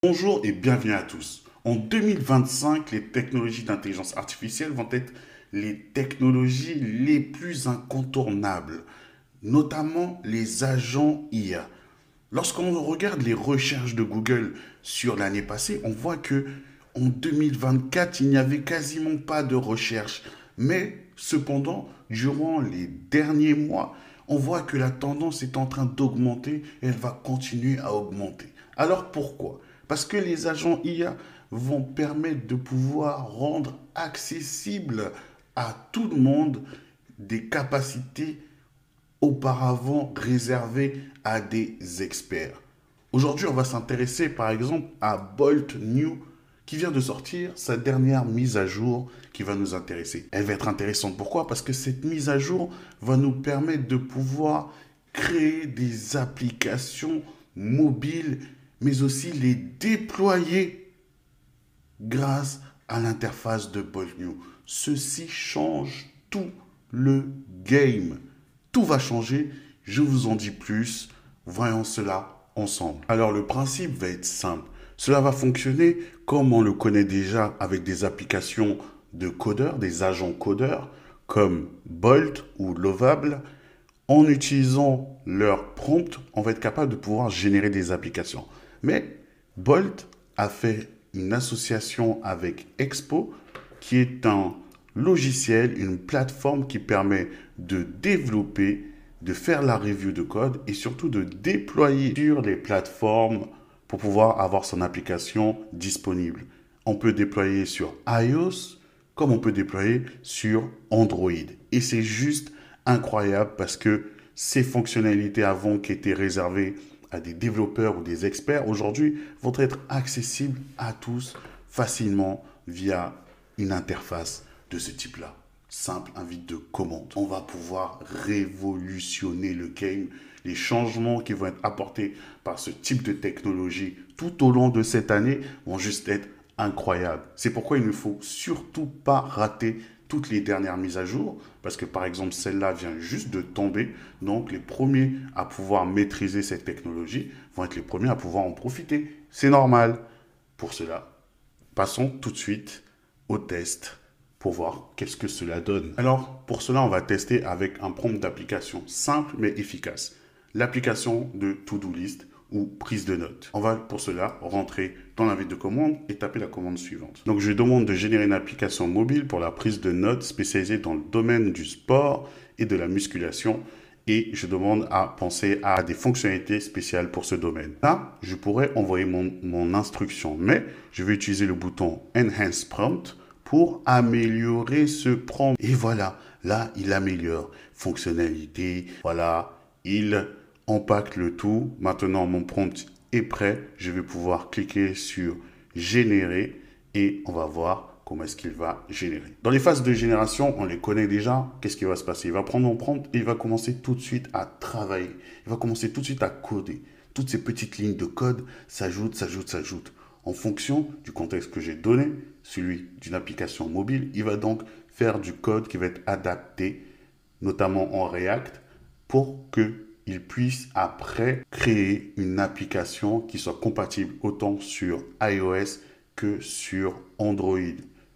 Bonjour et bienvenue à tous. En 2025, les technologies d'intelligence artificielle vont être les technologies les plus incontournables, notamment les agents IA. Lorsqu'on regarde les recherches de Google sur l'année passée, on voit que en 2024, il n'y avait quasiment pas de recherche. Mais cependant, durant les derniers mois, on voit que la tendance est en train d'augmenter et elle va continuer à augmenter. Alors pourquoi? Parce que les agents IA vont permettre de pouvoir rendre accessible à tout le monde des capacités auparavant réservées à des experts. Aujourd'hui, on va s'intéresser par exemple à Bolt New qui vient de sortir sa dernière mise à jour qui va nous intéresser. Elle va être intéressante. Pourquoi? Parce que cette mise à jour va nous permettre de pouvoir créer des applications mobiles, mais aussi les déployer grâce à l'interface de Bolt New. Ceci change tout le game. Tout va changer, je vous en dis plus, voyons cela ensemble. Alors le principe va être simple. Cela va fonctionner comme on le connaît déjà avec des applications de codeurs, des agents codeurs comme Bolt ou Lovable. En utilisant leur prompt, on va être capable de pouvoir générer des applications. Mais Bolt a fait une association avec Expo, qui est un logiciel, une plateforme qui permet de développer, de faire la review de code et surtout de déployer sur les plateformes pour pouvoir avoir son application disponible. On peut déployer sur iOS comme on peut déployer sur Android. Et c'est juste incroyable parce que ces fonctionnalités avant qui étaient réservées à des développeurs ou des experts aujourd'hui vont être accessibles à tous facilement via une interface de ce type-là. Simple, invite de commande. On va pouvoir révolutionner le game. Les changements qui vont être apportés par ce type de technologie tout au long de cette année vont juste être incroyables. C'est pourquoi il ne faut surtout pas rater toutes les dernières mises à jour, parce que par exemple celle-là vient juste de tomber, donc les premiers à pouvoir maîtriser cette technologie vont être les premiers à pouvoir en profiter. C'est normal. Pour cela, passons tout de suite au test pour voir qu'est-ce que cela donne. Alors, pour cela, on va tester avec un prompt d'application simple mais efficace. L'application de To-Do List ou prise de notes. On va pour cela rentrer dans l'invite de commande et taper la commande suivante. Donc, je demande de générer une application mobile pour la prise de notes spécialisée dans le domaine du sport et de la musculation. Et je demande à penser à des fonctionnalités spéciales pour ce domaine. Là, je pourrais envoyer mon instruction, mais je vais utiliser le bouton Enhance Prompt pour améliorer ce prompt. Et voilà, là, il améliore fonctionnalité. Voilà, il empaque le tout. Maintenant, mon prompt est prêt. Je vais pouvoir cliquer sur Générer et on va voir comment est-ce qu'il va générer. Dans les phases de génération, on les connaît déjà. Qu'est-ce qui va se passer? Il va prendre mon prompt et il va commencer tout de suite à travailler. Il va commencer tout de suite à coder. Toutes ces petites lignes de code s'ajoutent. En fonction du contexte que j'ai donné, celui d'une application mobile, il va donc faire du code qui va être adapté, notamment en React, pour qu'il puisse après créer une application qui soit compatible autant sur iOS que sur Android.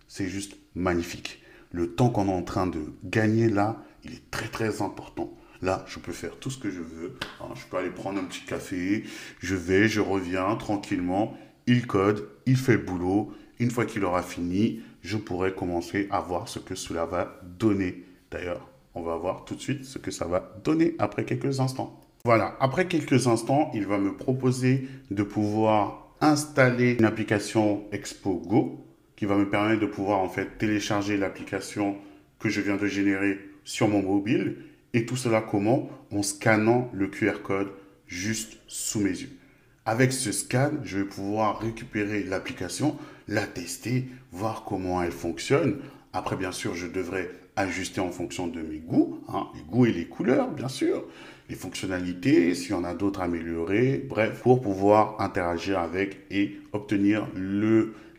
C'est juste magnifique. Le temps qu'on est en train de gagner là, il est très important. Là, je peux faire tout ce que je veux. Je peux aller prendre un petit café. Je reviens tranquillement. Il code, il fait le boulot. Une fois qu'il aura fini, je pourrai commencer à voir ce que cela va donner. D'ailleurs, on va voir tout de suite ce que ça va donner après quelques instants. Voilà, après quelques instants, il va me proposer de pouvoir installer une application Expo Go qui va me permettre de pouvoir en fait télécharger l'application que je viens de générer sur mon mobile. Et tout cela comment? En scannant le QR code juste sous mes yeux. Avec ce scan, je vais pouvoir récupérer l'application, la tester, voir comment elle fonctionne. Après, bien sûr, je devrais ajuster en fonction de mes goûts, les goûts et les couleurs, bien sûr, les fonctionnalités, s'il y en a d'autres à améliorer, bref, pour pouvoir interagir avec et obtenir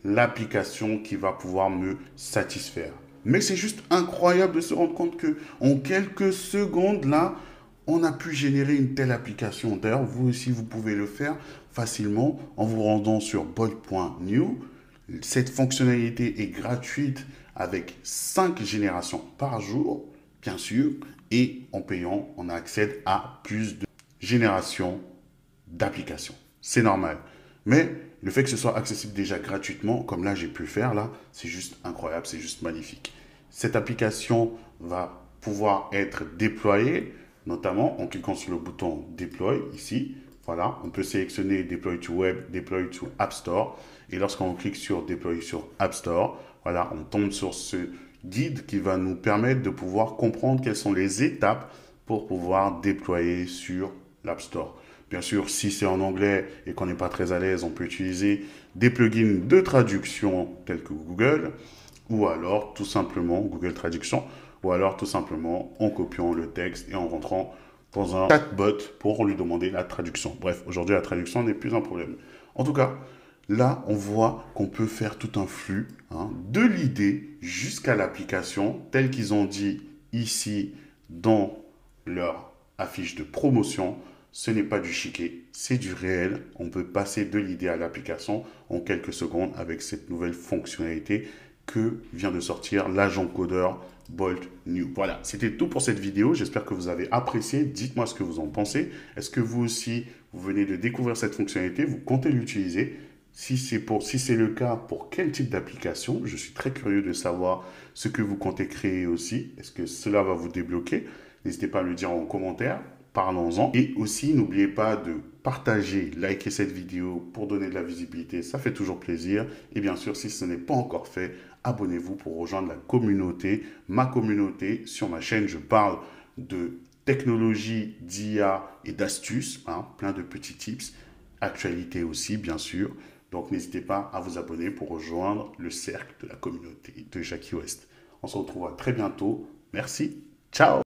l'application qui va pouvoir me satisfaire. Mais c'est juste incroyable de se rendre compte que en quelques secondes, là, on a pu générer une telle application. D'ailleurs, vous aussi, vous pouvez le faire. facilement en vous rendant sur bolt.new. Cette fonctionnalité est gratuite avec 5 générations par jour, bien sûr, et en payant, on accède à plus de générations d'applications. C'est normal. Mais le fait que ce soit accessible déjà gratuitement, comme là j'ai pu le faire, là, c'est juste incroyable, c'est juste magnifique. Cette application va pouvoir être déployée, notamment en cliquant sur le bouton Deploy ici. Voilà, on peut sélectionner Deploy to Web, Deploy to App Store. Et lorsqu'on clique sur Deploy sur App Store, voilà, on tombe sur ce guide qui va nous permettre de pouvoir comprendre quelles sont les étapes pour pouvoir déployer sur l'App Store. Bien sûr, si c'est en anglais et qu'on n'est pas très à l'aise, on peut utiliser des plugins de traduction tels que Google, ou alors tout simplement Google Traduction, ou alors tout simplement en copiant le texte et en rentrant dans un chatbot pour lui demander la traduction. Bref, aujourd'hui, la traduction n'est plus un problème. En tout cas, là, on voit qu'on peut faire tout un flux de l'idée jusqu'à l'application, tel qu'ils ont dit ici dans leur affiche de promotion. Ce n'est pas du chiquet, c'est du réel. On peut passer de l'idée à l'application en quelques secondes avec cette nouvelle fonctionnalité que vient de sortir l'agent codeur Bolt New. Voilà, c'était tout pour cette vidéo. J'espère que vous avez apprécié. Dites-moi ce que vous en pensez. Est-ce que vous aussi, vous venez de découvrir cette fonctionnalité, vous comptez l'utiliser? Si c'est le cas, pour quel type d'application? Je suis très curieux de savoir ce que vous comptez créer aussi. Est-ce que cela va vous débloquer? N'hésitez pas à me le dire en commentaire. Parlons-en. Et aussi, n'oubliez pas de partager, liker cette vidéo pour donner de la visibilité. Ça fait toujours plaisir. Et bien sûr, si ce n'est pas encore fait, abonnez-vous pour rejoindre la communauté, ma communauté. Sur ma chaîne, je parle de technologie, d'IA et d'astuces, plein de petits tips. Actualité aussi, bien sûr. Donc, n'hésitez pas à vous abonner pour rejoindre le cercle de la communauté de Jackie West. On se retrouve très bientôt. Merci. Ciao.